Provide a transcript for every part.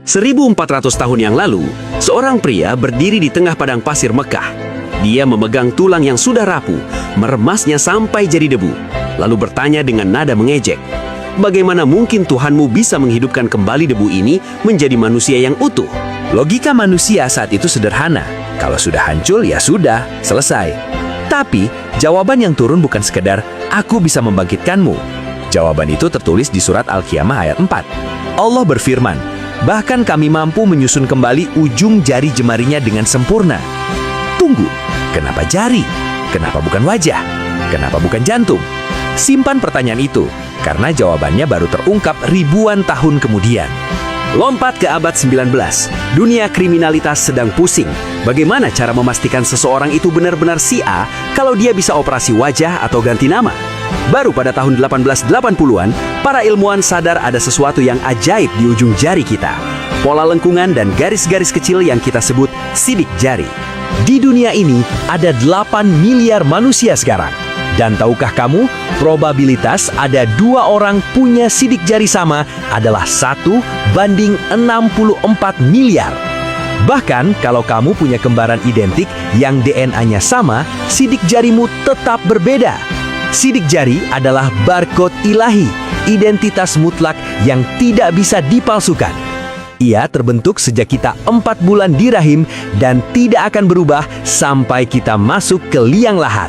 1400 tahun yang lalu, seorang pria berdiri di tengah padang pasir Mekah. Dia memegang tulang yang sudah rapuh, meremasnya sampai jadi debu, lalu bertanya dengan nada mengejek, "Bagaimana mungkin Tuhanmu bisa menghidupkan kembali debu ini menjadi manusia yang utuh?" Logika manusia saat itu sederhana. Kalau sudah hancur, ya sudah, selesai. Tapi, jawaban yang turun bukan sekedar, "Aku bisa membangkitkanmu." Jawaban itu tertulis di surat Al-Qiyamah ayat 4. Allah berfirman, "Bahkan kami mampu menyusun kembali ujung jari jemarinya dengan sempurna." Tunggu, kenapa jari? Kenapa bukan wajah? Kenapa bukan jantung? Simpan pertanyaan itu, karena jawabannya baru terungkap ribuan tahun kemudian. Lompat ke abad 19. Dunia kriminalitas sedang pusing. Bagaimana cara memastikan seseorang itu benar-benar si A kalau dia bisa operasi wajah atau ganti nama? Baru pada tahun 1880-an, para ilmuwan sadar ada sesuatu yang ajaib di ujung jari kita. Pola lengkungan dan garis-garis kecil yang kita sebut sidik jari. Di dunia ini ada 8 miliar manusia sekarang. Dan tahukah kamu, probabilitas ada 2 orang punya sidik jari sama adalah 1:64 miliar. Bahkan kalau kamu punya kembaran identik yang DNA-nya sama, sidik jarimu tetap berbeda. Sidik jari adalah barcode ilahi, identitas mutlak yang tidak bisa dipalsukan. Ia terbentuk sejak kita 4 bulan di rahim dan tidak akan berubah sampai kita masuk ke liang lahat.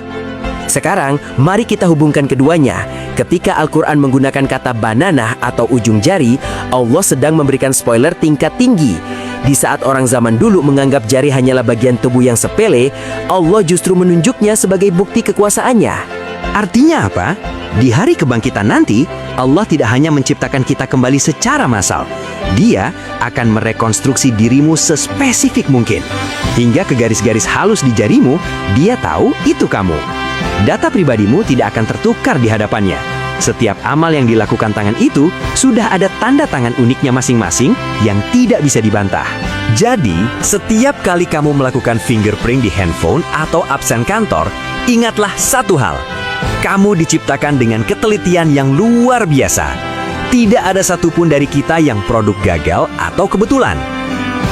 Sekarang, mari kita hubungkan keduanya. Ketika Al-Quran menggunakan kata bananah atau ujung jari, Allah sedang memberikan spoiler tingkat tinggi. Di saat orang zaman dulu menganggap jari hanyalah bagian tubuh yang sepele, Allah justru menunjuknya sebagai bukti kekuasaannya. Artinya apa? Di hari kebangkitan nanti, Allah tidak hanya menciptakan kita kembali secara massal. Dia akan merekonstruksi dirimu sespesifik mungkin. Hingga ke garis-garis halus di jarimu, dia tahu itu kamu. Data pribadimu tidak akan tertukar di hadapannya. Setiap amal yang dilakukan tangan itu sudah ada tanda tangan uniknya masing-masing yang tidak bisa dibantah. Jadi, setiap kali kamu melakukan fingerprint di handphone atau absen kantor, ingatlah satu hal. Kamu diciptakan dengan ketelitian yang luar biasa. Tidak ada satupun dari kita yang produk gagal atau kebetulan.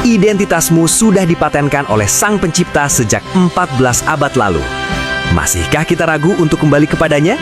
Identitasmu sudah dipatenkan oleh Sang Pencipta sejak 14 abad lalu. Masihkah kita ragu untuk kembali kepadanya?